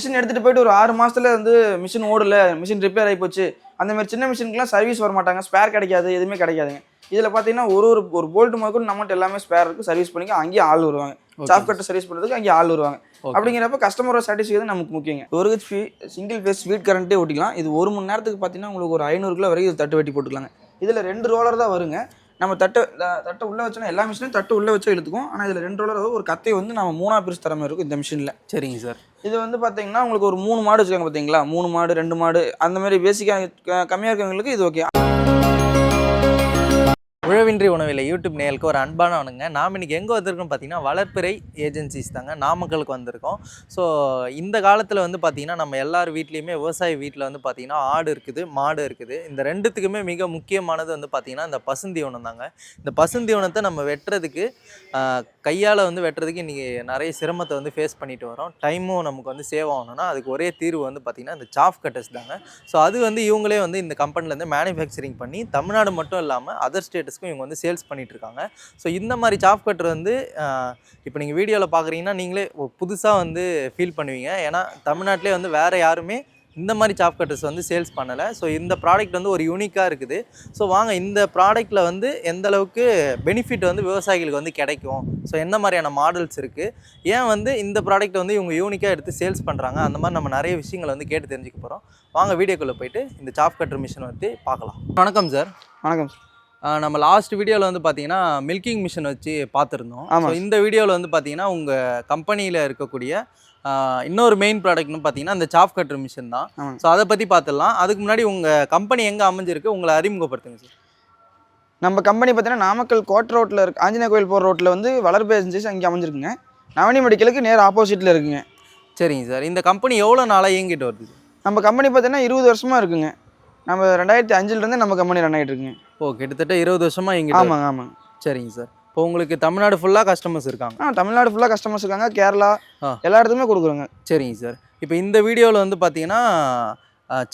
Machine எடுத்துகிட்டு போயிட்டு ஒரு 6 மாதத்தில் வந்து மிஷின் ஓடல, மிஷின் ரிப்பேர் ஆகி போச்சு. அந்த மாதிரி சின்ன மிஷினுக்குலாம் சர்வீஸ் வர மாட்டாங்க, ஸ்பேர் கிடைக்காது, எதுவுமே கிடைக்காதுங்க. இதில் பார்த்தீங்கன்னா ஒரு போல்ட் முதற்கொண்டு நம்மகிட்ட எல்லாமே ஸ்பேர் இருக்குது, சர்வீஸ் பண்ணிக்க அங்கேயும் ஆள் வருவாங்க. சாஃப்ட் கட்டர் சர்வீஸ் பண்ணுறதுக்கு அங்கேயும் ஆள் வருவாங்க. அப்படிங்கிறப்ப கஸ்டமரோட சாட்டிஸ்ஃபேக்ஷன் நமக்கு முக்கியங்க. 1 HP சிங்கிள் ஃபேஸ் ஸ்வீட் கரண்ட்டே ஓட்டிக்கலாம். இது 1 மணி நேரத்துக்கு பார்த்தீங்கன்னா உங்களுக்கு ஒரு 500 கிலோ வரைக்கும் இது தட்டு வெட்டி போட்டுக்கலாங்க. இதில் 2 ரோலர் தான் வருங்க. நம்ம தட்டை உள்ளே வச்சோன்னா எல்லா மிஷினையும் தட்டு உள்ளே வச்சு இழுத்துக்கும். ஆனால் இதில் 2 ரோலர் ஒரு கத்தை வந்து நம்ம 3ஆ பிரிச்சு தர மாதிரி இருக்கும் இந்த மிஷினில். சரிங்க சார். இது வந்து பார்த்தீங்கன்னா உங்களுக்கு ஒரு 3 மாடு வச்சுக்காங்க பார்த்தீங்களா, 3 மாடு 2 மாடு அந்த மாதிரி பேசிக்காக கம்மியாக இருக்கவங்களுக்கு இது ஓகே. உழவின்றி உணவில்லை யூடியூப் நேயலுக்கு ஒரு அன்பான வணங்க. நாம் இன்றைக்கி எங்கே வந்திருக்கோம்னு பார்த்தீங்கன்னா வளர்ப்பிறை ஏஜென்சிஸ் தாங்க, நாமக்கலுக்கு வந்திருக்கோம். ஸோ இந்த காலத்தில் வந்து பார்த்திங்கன்னா நம்ம எல்லார் வீட்லேயுமே விவசாய வீட்டில் வந்து பார்த்திங்கன்னா ஆடு இருக்குது, மாடு இருக்குது. இந்த ரெண்டுத்துக்குமே மிக முக்கியமானது வந்து பார்த்திங்கன்னா இந்த பசுந்தீவனம் தாங்க. இந்த பசுந்தீவனத்தை நம்ம வெட்டுறதுக்கு கையால் வந்து வெட்டுறதுக்கு இன்றைக்கி நிறைய சிரமத்தை வந்து ஃபேஸ் பண்ணிட்டு வரோம். டைமும் நமக்கு வந்து சேவ் ஆகணும்னா அதுக்கு ஒரே தீர்வு வந்து பார்த்திங்கன்னா இந்த சாஃப் கட்டர்ஸ் தாங்க. ஸோ அது வந்து இவங்களே வந்து இந்த கம்பெனிலேருந்து மேனுஃபேக்சரிங் பண்ணி தமிழ்நாடு மட்டும் இல்லாமல் அதர் ஸ்டேட்டஸ் இவங்க வந்து சேல்ஸ் பண்ணிட்டு இருக்காங்க. ஸோ இந்த மாதிரி சாஃப்ட் கட்டர் வந்து இப்போ நீங்கள் வீடியோவில் பார்க்குறீங்கன்னா நீங்களே புதுசாக வந்து ஃபீல் பண்ணுவீங்க. ஏன்னா தமிழ்நாட்டிலே வந்து வேறு யாருமே இந்த மாதிரி சாஃப்ட் கட்டர்ஸ் வந்து சேல்ஸ் பண்ணலை. ஸோ இந்த ப்ராடக்ட் வந்து ஒரு யூனிக்காக இருக்குது. ஸோ வாங்க இந்த ப்ராடக்ட்டில் வந்து எந்த அளவுக்கு பெனிஃபிட் வந்து விவசாயிகளுக்கு வந்து கிடைக்கும், ஸோ என்ன மாதிரியான மாடல்ஸ் இருக்குது, ஏன் வந்து இந்த ப்ராடக்ட் வந்து இவங்க யூனிக்காக எடுத்து சேல்ஸ் பண்ணுறாங்க, அந்த மாதிரி நம்ம நிறைய விஷயங்களை வந்து கேட்டு தெரிஞ்சுக்க போகிறோம். வாங்க வீடியோக்குள்ளே போயிட்டு இந்த சாஃப்ட் கட்டர் மிஷின் வந்து பார்க்கலாம். வணக்கம் சார். வணக்கம் சார். நம்ம லாஸ்ட் வீடியோவில் வந்து பார்த்தீங்கன்னா மில்கிங் மிஷின் வச்சு பார்த்துருந்தோம். ஸோ இந்த வீடியோவில் வந்து பார்த்தீங்கன்னா உங்கள் கம்பெனியில் இருக்கக்கூடிய இன்னொரு மெயின் ப்ராடக்ட்னு பார்த்தீங்கன்னா இந்த சாஃப்ட் கட்டர் மிஷின் தான். ஸோ அதை பற்றி பார்த்துடலாம். அதுக்கு முன்னாடி உங்கள் கம்பெனி எங்கே அமைஞ்சிருக்கு, உங்களை அறிமுகப்படுத்துங்க சார். நம்ம கம்பெனி பார்த்தீங்கன்னா நாமக்கல் கோட் ரோட்டில் இருக்குது, ஆஞ்சநேய கோயில் போகிற ரோட்டில் வந்து வளர்ப்பு ஏஜென்சிஸ் அங்கே அமைஞ்சிருக்குங்க. நவனி மெடிக்கலுக்கு நேர் ஆப்போசிட்டில் இருக்குங்க. சரிங்க சார். இந்த கம்பெனி எவ்வளோ நாளாக இயங்கிட்டு வருது? நம்ம கம்பெனி பார்த்தீங்கன்னா 20 வருஷமாக இருக்குங்க. நம்ம 2005 நம்ம கம்பெனி ரன் ஆகிட்டு இருக்குங்க. கிட்டத்தட்ட 20 வருஷமாக இங்கே. ஆமாங்க ஆமாங்க. சரிங்க சார். இப்போ உங்களுக்கு தமிழ்நாடு ஃபுல்லாக கஸ்டமர்ஸ் இருக்காங்க? தமிழ்நாடு ஃபுல்லாக கஸ்டமர்ஸ் இருக்காங்க, கேரளா எல்லா இடத்துக்குமே கொடுக்குறோங்க. சரிங்க சார். இப்போ இந்த வீடியோவில் வந்து பார்த்தீங்கன்னா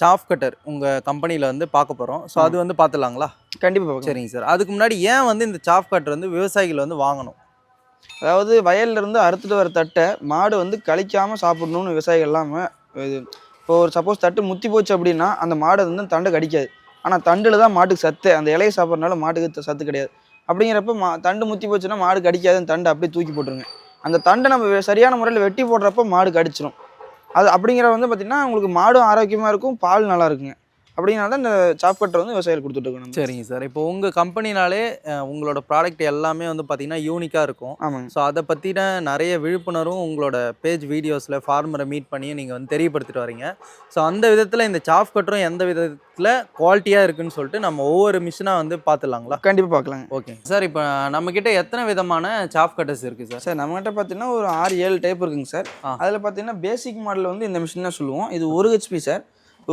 சாஃப்ட் கட்டர் உங்கள் கம்பெனியில் வந்து பார்க்க போகிறோம். ஸோ அது வந்து பார்த்துலாங்களா? கண்டிப்பாக. சரிங்க சார். அதுக்கு முன்னாடி ஏன் வந்து இந்த சாஃப்ட் கட்டர் வந்து விவசாயிகள் வந்து வாங்கணும்? அதாவது வயல்லேருந்து அறுத்துட்டு வர தட்டை மாடு வந்து கழிக்காமல் சாப்பிடணும்னு விவசாயிகள் எல்லாமே இது. இப்போ ஒரு சப்போஸ் தட்டு முத்தி போச்சு அப்படின்னா அந்த மாடு வந்து தண்டை கடிக்காது. ஆனால் தண்டில் தான் மாட்டுக்கு சத்து, அந்த இலையை சாப்பிட்றதுனால மாட்டுக்கு சத்து கிடையாது. அப்படிங்கிறப்ப தண்டு முத்தி போச்சுன்னா மாடு கடிக்காது, அந்த தண்டை அப்படியே தூக்கி போட்டுருங்க. அந்த தண்டை நம்ம சரியான முறையில் வெட்டி போடுறப்ப மாடு கடிச்சிடும். அது அப்படிங்கிற வந்து பார்த்திங்கன்னா உங்களுக்கு மாடும் ஆரோக்கியமாக இருக்கும், பால் நல்லா இருக்குங்க. அப்படிங்கிறத தான் இந்த சாஃப்ட் கட்டர் வந்து விவசாயிகள் கொடுத்துட்ருக்கணும். சரிங்க சார். இப்போ உங்கள் கம்பெனினாலே உங்களோட ப்ராடக்ட் எல்லாமே வந்து பார்த்திங்கன்னா யூனிக்காக இருக்கும். ஆமாங்க. ஸோ அதை பற்றின நிறைய விழிப்புணர்வும் உங்களோட பேஜ் வீடியோஸில் ஃபார்மரை மீட் பண்ணி நீங்கள் வந்து தெரியப்படுத்திட்டு வரீங்க. ஸோ அந்த விதத்தில் இந்த சாஃப்ட் கட்டரும் எந்த விதத்தில் குவாலிட்டியாக இருக்குதுன்னு சொல்லிட்டு நம்ம ஒவ்வொரு மிஷினாக வந்து பார்த்துலாங்களா? கண்டிப்பாக பார்க்கலாங்க. Okay sir. இப்போ நம்மக்கிட்ட எத்தனை விதமான சாஃப்ட் கட்டர்ஸ் இருக்குது சார்? சார் நம்மகிட்ட பார்த்தீங்கன்னா ஒரு 6-7 டைப் இருக்குங்க சார். அதில் பார்த்தீங்கன்னா பேசிக் மாடலில் வந்து இந்த மிஷின் தான் சொல்லுவோம். இது 1 HP sir.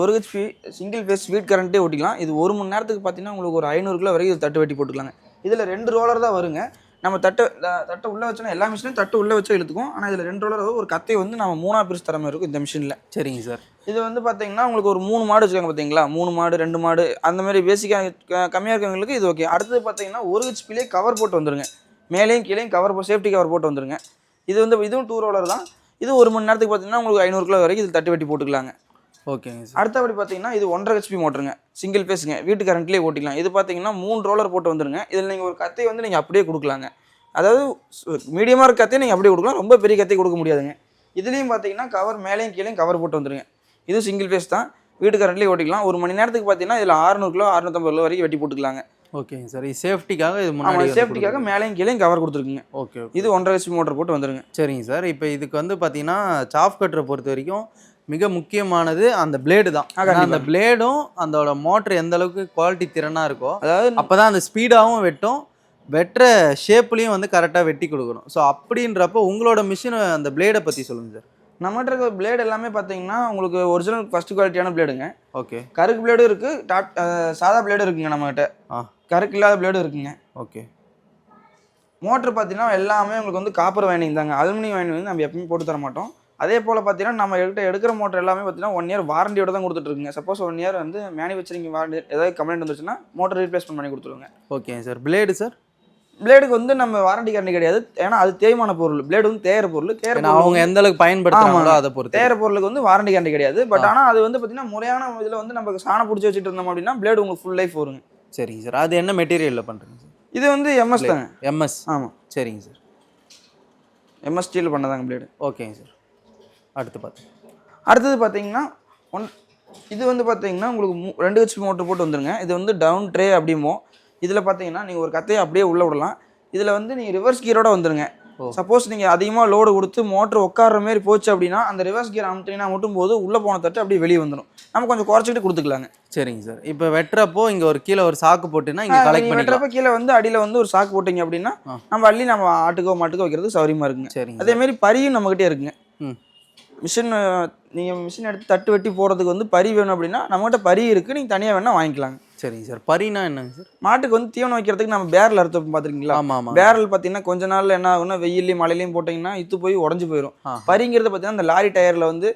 1 HP single phase ஸ்வீட் கரண்ட்டே ஓட்டிக்கலாம். இது 1 மணி நேரத்துக்கு பார்த்தீங்கன்னா உங்களுக்கு ஒரு 500 கிலோ வரைக்கும் இது தட்டு வெட்டி போட்டுக்கலாங்க. இதில் 2 ரோலர் தான் வருங்க. நம்ம தட்டை உள்ளே வச்சோன்னா எல்லா மிஷினையும் தட்டு உள்ளே வச்சு இழுத்துக்கும். ஆனால் இதில் 2 ரோலர் ஒரு கத்தை வந்து நம்ம 3ஆ பிரிச்சு தர மாதிரி இருக்கும் இந்த மிஷினில். சரிங்க சார். இது வந்து பார்த்தீங்கன்னா உங்களுக்கு ஒரு 3 மாடு வச்சுக்காங்க பார்த்தீங்களா, 3 மாடு 2 மாடு அந்த மாதிரி பேசிக்காக கம்மியாக இருக்கவங்களுக்கு இது ஓகே. அடுத்தது பார்த்தீங்கன்னா 1 HPலே கவர் போட்டு வந்துருங்க. மேலேயும் கீழேயும் கவர் சேஃப்டி கவர் போட்டு வந்துருங்க. இது வந்து இதுவும் 2 ரோலர் தான். இது 1 மணி நேரத்துக்கு பார்த்தீங்கன்னா உங்களுக்கு 500 கிலோ வரைக்கும் இது தட்டு வெட்டி போட்டுக்கலாங்க. ஓகேங்க சார். அடுத்தபடி பார்த்தீங்கன்னா இது 1.5 HP மோட்டருங்க, சிங்கிள் ஃபேஸுங்க, வீட்டு கரண்ட்லேயே ஓட்டிக்கலாம். இது பார்த்தீங்கன்னா 3 ரோலர் போட்டு வந்துருங்க. இதில் நீங்கள் ஒரு கத்தையை வந்து நீங்கள் அப்படியே கொடுக்கலாங்க. அதாவது மீடியமாக இருக்க கத்தையை நீங்கள் அப்படியே கொடுக்கலாம், ரொம்ப பெரிய கத்தையை கொடுக்க முடியாதுங்க. இதுலேயும் பார்த்தீங்கன்னா கவர் மேலேயும் கீழேயும் கவர் போட்டு வந்துருங்க. இது சிங்கிள் ஃபேஸ் தான், வீட்டு கரண்ட்லேயே ஓட்டிக்கலாம். 1 மணி நேரத்துக்கு பார்த்தீங்கன்னா இதில் 600 கிலோ 650 கிலோ வரைக்கும் வெட்டி போட்டுக்கலாங்க. ஓகேங்க சார். இது சேஃப்டிக்காக இது முன்னாடி சேஃப்டிக்காக மேலேயும் கீழேயும் கவர் கொடுத்துருக்குங்க. ஓகே. இது 1.5 HP மோட்டர் போட்டு வந்துருங்க. சரிங்க சார். இப்போ இதுக்கு வந்து பார்த்தீங்கன்னா சாஃப்ட் கட்டரை பொறுத்த வரைக்கும் மிக முக்கியமானது அந்த பிளேடு தான். அந்த பிளேடும் அதோட மோட்டர் எந்த அளவுக்கு குவாலிட்டி திறனாக இருக்கோ, அதாவது அப்போ தான் அந்த ஸ்பீடாகவும் வெட்டும், வெட்டுற ஷேப்லேயும் வந்து கரெக்டாக வெட்டி கொடுக்கணும். ஸோ அப்படின்றப்போ உங்களோட மிஷின் அந்த பிளேடை பற்றி சொல்லுங்கள் சார். நம்மகிட்ட இருக்க பிளேடு எல்லாமே பார்த்தீங்கன்னா உங்களுக்கு ஒரிஜினல் ஃபஸ்ட் குவாலிட்டியான பிளேடுங்க. ஓகே. கருக்கு பிளேடும் இருக்குது, சாதா பிளேடும் இருக்குங்க. நம்மகிட்ட கருக்கு இல்லாத பிளேடும் இருக்குங்க. ஓகே. மோட்டர் பார்த்தீங்கன்னா எல்லாமே உங்களுக்கு வந்து காப்பர் வைண்டிங் தாங்க, அலுமினியம் வைண்டிங் வந்து நம்ம எப்பவுமே போட்டு தர மாட்டோம். அதே போல் பார்த்தீங்கன்னா நம்ம எடுக்கிற மோட்டர் எல்லாமே பார்த்தீங்கன்னா 1 இயர் வாரண்டியோட தான் கொடுத்துட்ருக்குங்க. சப்போஸ் 1 இயர் வந்து மேனுஃபேக்சரிங் வாரண்டி ஏதாவது கம்ப்ளைண்ட் வந்துச்சுன்னா மோட்டர் ரீப்ளேஸ்மெண்ட் பண்ணி கொடுத்துருவோங்க. Okay sir. Blade sir? பிளேடுக்கு வந்து நம்ம வாரண்டி கேரண்டி கிடையாது. ஏன்னா அது தேய்மான பொருள். பிளேடு வந்து தேயிற பொருள். அவங்க எந்த அளவுக்கு பயன்படுத்துறாங்களோ அதை பொறுத்து. தேயிற பொருளுக்கு வந்து வாரண்டி கேரண்டி கிடையாது. பட் ஆனால் அது வந்து பார்த்தீங்கன்னா முறையான இதில் வந்து நம்ம சாணம் பிடிச்சி வச்சுட்டு இருந்தோம் அப்படின்னா பிளேடு உங்களுக்கு ஃபுல் லைஃப் வருங்க. சரிங்க சார். அது என்ன மெட்டீரியலில் பண்ணுறீங்க சார்? இது வந்து எம்எஸ் தாங்க. எம்எஸ். ஆமாம். சரிங்க சார். எம்எஸ் ஸ்டீல் பண்ணதாங்க பிளேடு. ஓகேங்க சார். அடுத்தது பார்த்தீங்கன்னா இது வந்து பார்த்தீங்கன்னா உங்களுக்கு 2 ஹெச்பி மோட்டர் போட்டு வந்துருங்க. இது வந்து டவுன் ட்ரே அப்படிமோ. இதில் பார்த்தீங்கன்னா நீங்கள் ஒரு கத்தையை அப்படியே உள்ளே விடலாம். இதில் வந்து நீங்கள் ரிவர்ஸ் கியரோட வந்துருங்க. சப்போஸ் நீங்கள் அதிகமாக லோடு கொடுத்து மோட்டர் உட்கார மாதிரி போச்சு அப்படின்னா அந்த ரிவர்ஸ் கியர் அமுத்தினா மட்டும் போது உள்ளே போன தட்டு அப்படியே வெளியே வந்துடும். நம்ம கொஞ்சம் குறைச்சிட்டு கொடுத்துக்கலாங்க. சரிங்க சார். இப்போ வெட்டுறப்போ இங்கே ஒரு கீழே ஒரு சாக்கு போட்டுன்னா இங்கே கலெக்ட் பண்ணி வெட்டுறப்போ கீழே வந்து அடியில் வந்து ஒரு சாக்கு போட்டிங்க அப்படின்னா நம்ம அள்ளி நம்ம ஆட்டுக்கோ மாட்டுக்கோ வைக்கிறதுக்கு சௌரியமாக இருக்குங்க. சரிங்க. அதேமாரி பரியும் நம்மகிட்டே இருக்குங்க. நீங்கள் மிஷின் எடுத்து தட்டு வெட்டி போடுறதுக்கு வந்து பரி வேணும் அப்படின்னா நம்மகிட்ட பரி இருக்குது. நீங்கள் தனியாக வேணால் வாங்கிக்கலாங்க. சரிங்க சார். பரினா என்னங்க சார்? மாட்டுக்கு வந்து தீவனம் வைக்கிறதுக்கு நம்ம பேரல் அறுத்து பார்த்துருக்கீங்களா? ஆமாம். பேரல் பார்த்தீங்கன்னா கொஞ்ச நாள் என்ன ஆகும்னா வெயிலையும் மழையிலையும் போட்டிங்கன்னா இத்து போய் உடஞ்சி போயிடும். பரிங்கிறது பார்த்தீங்கன்னா அந்த லாரி டயரில் வந்து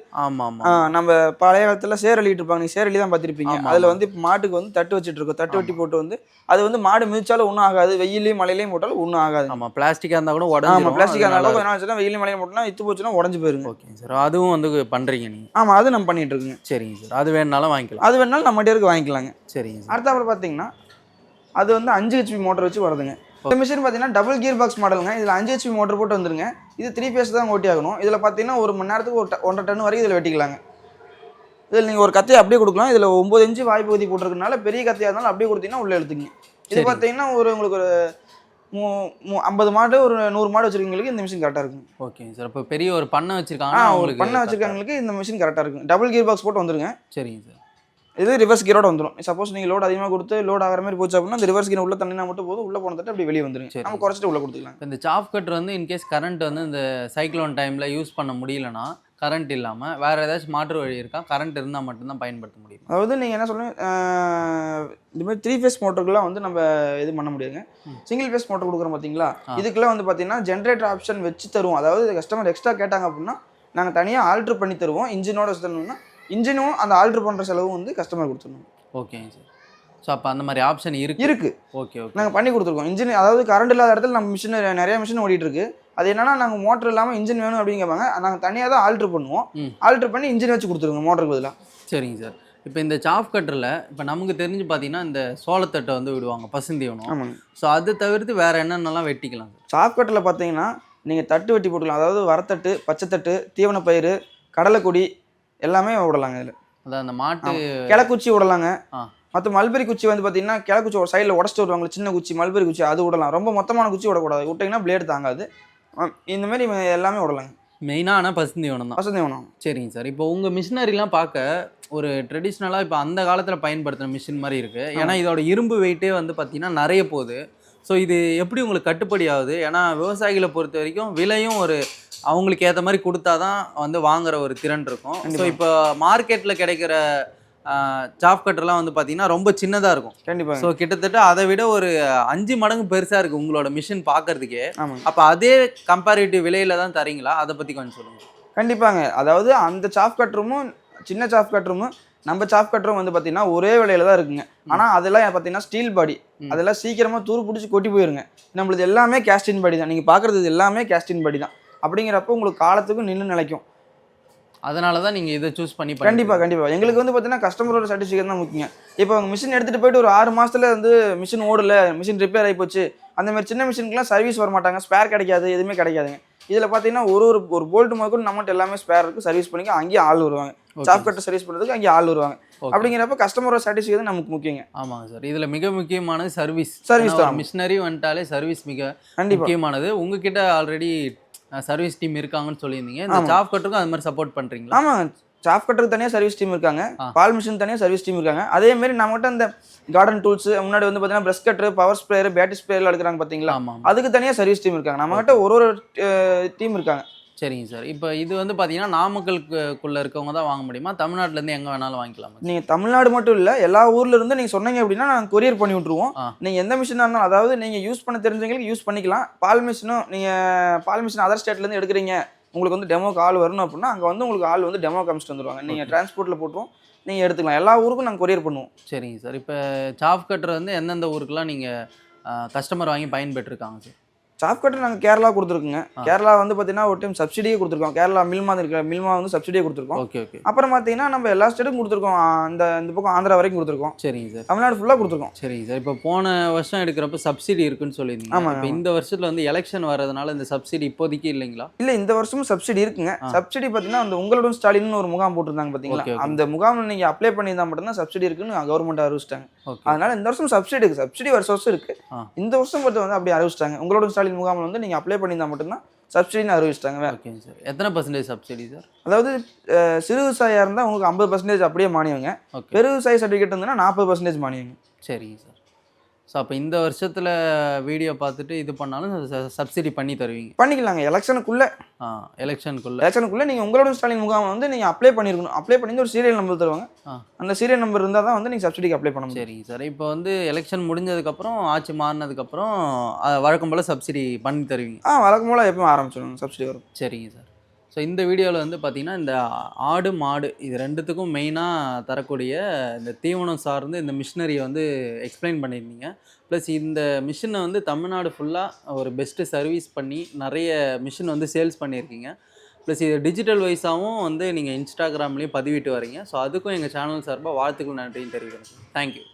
நம்ம பழைய காலத்தில் சேர் அள்ளிட்டு இருப்பாங்க. நீங்கள் சேர் அள்ளி தான் பார்த்துருப்பீங்க. அதில் வந்து இப்போ மாட்டுக்கு வந்து தட்டு வச்சுட்டு இருக்கோம். தட்டு வெட்டி போட்டு வந்து அது வந்து மாடு மிதிச்சாலும் ஒன்றும் ஆகாது. வெயிலையும் மழையிலையும் போட்டாலும் ஒன்றும் ஆகாது. ஆமாம். பிளாஸ்டிக்காக இருந்தால் கூட உடஞ்சி. ஆமாம். பிளாஸ்டிக்காக இருந்தாலும் கொஞ்ச நாள் வச்சுன்னா வெயிலையும் மழையிலையும் போட்டோம்னா இத்து போச்சுன்னா உடஞ்சி போயிருங்க. Okay sir. அதுவும் வந்து பண்ணுறீங்க நீங்கள்? ஆமாம், அது நம்ம பண்ணிட்டு இருக்குங்க. சரிங்க சார். அது வேணுனாலும் வாங்கிக்கலாம். அது வேணுனாலும் நம்ம இருக்கு வாங்கிக்கலாங்க. சரிங்க சார். அடுத்தாப்புல பார்த்தீங்கன்னா அது வந்து 5 ஹெச்பி மோட்டர் வச்சு வருதுங்க. இந்த மிஷின் பார்த்தீங்கன்னா டபுள் கியர் பாக்ஸ் மாடலுங்க. இதில் 5 ஹெச்பி மோட்டர் போட்டு வந்துருங்க. இது 3 ஃபேஸ் தான் ஓட்டி ஆகணும். இதில் பார்த்தீங்கன்னா ஒரு மணி நேரத்துக்கு 1.5 டன் வரைக்கும் இதில் வெட்டிக்கலாங்க. இதில் நீங்கள் ஒரு கத்தையை அப்படியே கொடுக்கலாம். இதில் 9 இன்ச்சு வாய்ப்பு ஊதி போட்டிருக்கனால பெரிய கத்தையாக இருந்தாலும் அப்படியே கொடுத்தீங்கன்னா உள்ளே எடுத்துங்க. இது பார்த்தீங்கன்னா உங்களுக்கு ஒரு 50 மாடு ஒரு 100 மாடு வச்சிருக்கவங்களுக்கு இந்த மிஷின் கரெக்டாக இருக்கும். ஓகேங்க சார். இப்போ பெரிய ஒரு பண்ணை வச்சிருக்காங்க. ஒரு பண்ணை வச்சிருக்கவங்களுக்கு இந்த மிஷின் கரெக்டாக இருக்கும். டபுள் கியர் பாக்ஸ் போட்டு வந்துருங்க. சரிங்க சார். இது ரிவர்ஸ் கியரோட வந்துடும். சப்போஸ் நீங்கள் லோட் அதிகமாக கொடுத்து லோட் ஆகிற மாதிரி போச்சு அப்படின்னா இந்த ரிவர்ஸ் கியர் உள்ள தண்ணினா மட்டும் போதும். உள்ள போன தட்டு அப்படி வெளியே வந்துருங்க. நம்ம குறைச்சிட்டு உள்ள கொடுத்துக்கலாம். இந்த சாப் கட்டர் வந்து இன்கேஸ் கரண்ட் வந்து இந்த சைக்ளோன் டைமில் யூஸ் பண்ண முடியலன்னா கரண்ட் இல்லாமல் வேறு ஏதாச்சும் மாற்று வழி இருக்கா? கரண்ட் இருந்தால் மட்டும்தான் பயன்படுத்த முடியும். அதாவது நீங்கள் என்ன சொல்லுங்கள், இதுமாதிரி 3 ஃபேஸ் மோட்டருக்குலாம் வந்து நம்ம இது பண்ண முடியாதுங்க. சிங்கிள் ஃபேஸ் மோட்டர் கொடுக்குறோம் பார்த்தீங்களா, இதுக்கெல்லாம் வந்து பார்த்தீங்கன்னா ஜென்ரேட்டர் ஆப்ஷன் வச்சு தருவோம். அதாவது கஸ்டமர் எக்ஸ்ட்ரா கேட்டாங்க அப்படின்னா நாங்கள் தனியாக ஆல்ட்ரு பண்ணி தருவோம். இன்ஜினோட வச்சு தரணும்னா இன்ஜினும் அந்த ஆல்ட்ரு பண்ணுற செலவும் வந்து கஸ்டமர் கொடுத்துடணும். ஓகேங்க சார். ஸோ அப்போ அந்த மாதிரி ஆப்ஷன் இருக்குது. ஓகே. நாங்கள் பண்ணி கொடுத்துருக்கோம். இன்ஜின் அதாவது கரண்ட் இல்லாத இடத்துல நம்ம மிஷின் நிறைய மிஷின் ஓடிட்டு இருக்கு. அது என்னன்னா நாங்கள் மோட்டர் இல்லாமல் இன்ஜின் வேணும் அப்படின்னு கேட்பாங்க. நாங்கள் தனியாக தான் ஆல்ட்ரு பண்ணுவோம். ஆல்ட்ரு பண்ணி இன்ஜின் வச்சு கொடுத்துருவோம் மோட்டருக்கு பதிலாக. சரிங்க சார். இப்போ இந்த சாப் கட்டரில் இப்போ நமக்கு தெரிஞ்சு பார்த்தீங்கன்னா இந்த சோளத்தட்டை வந்து விடுவாங்க பசுந்தீவனம். ஆமாங்க. ஸோ அது தவிர்த்து வேறு என்னென்னலாம் வெட்டிக்கலாம் சார்? சாப் கட்டரில் பார்த்தீங்கன்னா நீங்கள் தட்டு வெட்டி போட்டுக்கலாம். அதாவது வரத்தட்டு, பச்சைத்தட்டு, தீவனப்பயிறு, கடலைக்கொடி எல்லாமே விடலாங்க. இதில் அதான் அந்த மாட்டு கிளக்குச்சி விடலாங்க. மற்ற மல்பெரி குச்சி வந்து பார்த்தீங்கன்னா கிளக்குச்சி ஒரு சைடில் உடச்சிட்டு வருவாங்க. சின்ன குச்சி மல்பெரி குச்சி அது விடலாம். ரொம்ப மொத்தமான குச்சி விடக்கூடாது. விட்டிங்கன்னா பிளேடு தாங்காது. இந்தமாரி எல்லாமே விடலாங்க. மெயினான பசுந்தீவனம் தான். பசுந்தீவனம். சரிங்க சார். இப்போ உங்கள் மிஷினரிலாம் பார்க்க ஒரு ட்ரெடிஷ்னலாக இப்போ அந்த காலத்தில் பயன்படுத்தின மிஷின் மாதிரி இருக்குது. ஏன்னா இதோட இரும்பு வெயிட்டே வந்து பார்த்தீங்கன்னா நிறைய போகுது. ஸோ இது எப்படி உங்களுக்கு கட்டுப்படி ஆகுது? ஏன்னா விவசாயிகளை பொறுத்த வரைக்கும் விலையும் ஒரு அவங்களுக்கு ஏற்ற மாதிரி கொடுத்தா தான் வந்து வாங்குற ஒரு திறன் இருக்கும். ஸோ இப்போ மார்க்கெட்டில் கிடைக்கிற சாப் கட்டர்லாம் வந்து பார்த்தீங்கன்னா ரொம்ப சின்னதாக இருக்கும். கண்டிப்பாக. ஸோ கிட்டத்தட்ட அதை விட ஒரு 5 மடங்கு பெருசாக இருக்குது உங்களோட மிஷின் பார்க்கறதுக்கே. அப்போ அதே கம்பேரிட்டிவ் விலையில தான் தரீங்களா? அதை பற்றி கொஞ்சம் சொல்லுங்கள். கண்டிப்பாங்க. அதாவது அந்த சாப் கட்டரும் சின்ன சாப் கட்டரும் நம்ம சாப் கட்டரும் வந்து பார்த்தீங்கன்னா ஒரே விலையில தான் இருக்குங்க. ஆனால் அதெல்லாம் பார்த்தீங்கன்னா ஸ்டீல் பாடி. அதெல்லாம் சீக்கிரமாக தூர் பிடிச்சி கொட்டி போயிருங்க. நம்மளது எல்லாமே கேஸ்டின் பாடி தான். நீங்கள் பார்க்குறது எல்லாமே கேஸ்டின் பாடி தான். அப்படிங்கிறப்ப உங்களுக்கு காலத்துக்கும் நின்று நிலைக்கும். அதனால தான் நீங்கள் இதை சூஸ் பண்ணி கண்டிப்பாக எங்களுக்கு வந்து பார்த்தீங்கன்னா கஸ்டமரோட சாட்டிஸ்ஃபேக்ஷன் தான் முக்கியம். இப்போ அவங்க மிஷின் எடுத்துகிட்டு போயிட்டு ஒரு 6 மாதத்துல வந்து மிஷின் ஓடல, மிஷின் ரிப்பேர் ஆகி போச்சு, அந்த மாதிரி சின்ன மிஷினுக்குலாம் சர்வீஸ் வர மாட்டாங்க. ஸ்பேர் கிடைக்காது, எதுவுமே கிடைக்காதுங்க. இதில் பார்த்தீங்கன்னா ஒரு போல்ட் முதல் நம்மகிட்ட எல்லாமே ஸ்பேர் இருக்குது. சர்வீஸ் பண்ணிக்க அங்கேயே ஆள் வருவாங்க. சாப் கட்டர் சர்வீஸ் பண்ணுறதுக்கு அங்கேயே ஆள் வருவாங்க. அப்படிங்கிறப்ப கஸ்டமரோட சாட்டிஸ்ஃபேக்ஷன் நமக்கு முக்கியங்க. ஆமாங்க சார். இதில் மிக முக்கியமானது சர்வீஸ் தான். மிஷினரி வந்துட்டாலே சர்வீஸ் மிக முக்கியமானது. உங்ககிட்ட ஆல்ரெடி சர்வீஸ் டீம் இருக்காங்கன்னு சொல்லியிருந்தீங்க. இந்த சாப் கட்டருக்கும் அது மாதிரி சப்போர்ட் பண்ணுறீங்களா? ஆமாம். சாப் கட்டருக்கு தனியாக சர்வீஸ் டீம் இருக்காங்க. பால் மிஷின் தனியாக சர்வீஸ் டீம் இருக்காங்க. அதேமாரி நம்மகிட்ட இந்த கார்டன் டூல்ஸ் முன்னாடி வந்து பார்த்தீங்கன்னா brush cutter, power sprayer, battery sprayer எடுக்கிறாங்க பார்த்தீங்களா, அதுக்கு தனியாக சர்வீஸ் டீம் இருக்காங்க. நம்மகிட்ட ஒரு டீம் இருக்காங்க. சரிங்க சார். இப்போ இது வந்து பார்த்தீங்கன்னா நாமக்கலுக்குள்ளே இருக்கவங்க தான் வாங்க முடியுமா? தமிழ்நாட்டிலேருந்து எங்கே வேணாலும் வாங்கிக்கலாம்? நீங்கள் தமிழ்நாடு மட்டும் இல்லை, எல்லா ஊரில் இருந்து நீங்கள் சொன்னீங்க அப்படின்னா நாங்கள் கொரியர் பண்ணி விட்ருவோம். நீங்கள் எந்த மிஷினாக இருந்தாலும், அதாவது நீங்கள் யூஸ் பண்ண தெரிஞ்சவங்களுக்கு யூஸ் பண்ணிக்கலாம். பால் மிஷினும் நீங்கள் பால் மிஷின் அதர் ஸ்டேட்லேருந்து எடுக்கிறீங்க, உங்களுக்கு வந்து டெமோக்கு ஆள் வரணும் அப்படின்னா அங்கே வந்து உங்களுக்கு ஆள் வந்து டெமோ காமிச்சிட்டு வந்துடுவாங்க. நீங்கள் டிரான்ஸ்போர்ட்டில் போட்டுருவோம், நீங்கள் எடுத்துக்கலாம். எல்லா ஊருக்கும் நாங்கள் கொரியர் பண்ணுவோம். சரிங்க சார். இப்போ சாப் கட்டர் வந்து எந்தெந்த ஊருக்குலாம் நீங்கள் கஸ்டமர் வாங்கி பயன்பெற்றிருக்காங்க சார்? சாப் கட்டர் நாங்கள் கேரளா கொடுத்துருக்குங்க. கேரளா வந்து பார்த்தீங்கன்னா ஒரு டைம் சப்சிடியே கொடுத்துருக்கோம். கேரளா மில்மா இருக்கிற மில்மா வந்து சப்சிடியே கொடுத்துருக்கோம். Okay okay. அப்புறம் பார்த்தீங்கன்னா நம்ம எல்லா ஸ்டேட்டுக்கும் கொடுத்துருக்கோம். இந்த பக்கம் ஆந்திரா வரைக்கும் கொடுத்துருக்கோம். சரிங்க சார். தமிழ்நாடு ஃபுல்லாக கொடுத்துருக்கோம். சரிங்க சார். இப்போ போன வருஷம் எடுக்கிறப்ப சப்சிடி இருக்குன்னு சொல்லியிருந்தீங்க. ஆமாங்க. இப்போ இந்த வருஷத்தில் வந்து எலெக்ஷன் வர்றதுனால இந்த சப்சிடி இப்போதைக்கு இல்லைங்களா? இல்லை, இந்த வருஷமும் சப்சிடி இருக்குங்க. சப்சிடி பார்த்தீங்கன்னா அந்த உங்களுடன் ஸ்டாலின் ஒரு முகாம் போட்டிருந்தாங்க பார்த்தீங்களா, அந்த முகாமில் நீங்கள் அப்ளை பண்ணியிருந்தா மட்டும்தான் சப்சிடி இருக்குன்னு கவர்மெண்ட் அறிவிச்சிட்டாங்க. அதனால இந்த வருஷம் சப்சிடி இருக்குது. சப்சிடி வருஷம் இருக்கு. இந்த வருஷம் பொறுத்த வந்து அப்படி அறிவிச்சிட்டாங்க. உங்களுடன் ஸ்டாலின் முகாமில் வந்து நீங்கள் அப்ளை பண்ணியிருந்தா மட்டும்தான் சப்சிடின்னு அறிவிச்சிட்டாங்க. ஓகேங்க சார். எத்தனை பர்சன்டேஜ் சப்சிடி சார்? அதாவது சிறு விவசாயியாக இருந்தால் உங்களுக்கு 50% அப்படியே மானியங்க. பெரு விவசாய சர்டிஃபிகேட் இருந்ததுன்னா 40% மானியங்க. சரிங்க சார். ஸோ அப்போ இந்த வருஷத்தில் வீடியோ பார்த்துட்டு இது பண்ணாலும் சப்சிடி பண்ணி தருவீங்க? பண்ணிக்கலாங்க. எலெக்ஷனுக்குள்ளே நீங்கள் உங்களோட ஸ்டாலின் முகாம் வந்து நீங்கள் அப்ளை பண்ணியிருக்கணும். அப்ளை பண்ணி ஒரு சீரியல் நம்பர் தருவாங்க. அந்த சீரியல் நம்பர் இருந்தால் தான் வந்து நீங்கள் சப்சிடிக்கு அப்ளை பண்ண முடியும். சரிங்க சார். இப்போ வந்து எலெக்ஷன் முடிஞ்சதுக்கப்புறம் ஆட்சி மாறினதுக்கப்புறம் வழக்கம் போல் சப்சிடி பண்ணி தருவீங்க? வழக்கம் போல் எப்பவும் ஆரம்பிச்சிடுங்க, சப்சிடி வரும். சரிங்க சார். ஸோ இந்த வீடியோவில் வந்து பார்த்திங்கன்னா இந்த ஆடு மாடு இது ரெண்டுத்துக்கும் மெயினாக தரக்கூடிய இந்த தீவனம் சார்ந்து இந்த மிஷினரியை வந்து எக்ஸ்பிளைன் பண்ணியிருந்தீங்க. ப்ளஸ் இந்த மிஷினை வந்து தமிழ்நாடு ஃபுல்லாக ஒரு பெஸ்ட்டு சர்வீஸ் பண்ணி நிறைய மிஷின் வந்து சேல்ஸ் பண்ணியிருக்கீங்க. ப்ளஸ் இது டிஜிட்டல் வைஸாகவும் வந்து நீங்கள் இன்ஸ்டாகிராம்லேயும் பதிவிட்டு வரீங்க. ஸோ அதுக்கும் எங்கள் சேனல் சார்பாக வாழ்த்துக்கள் நன்றின்னு தெரிவிக்கிறேன். தேங்க்யூ.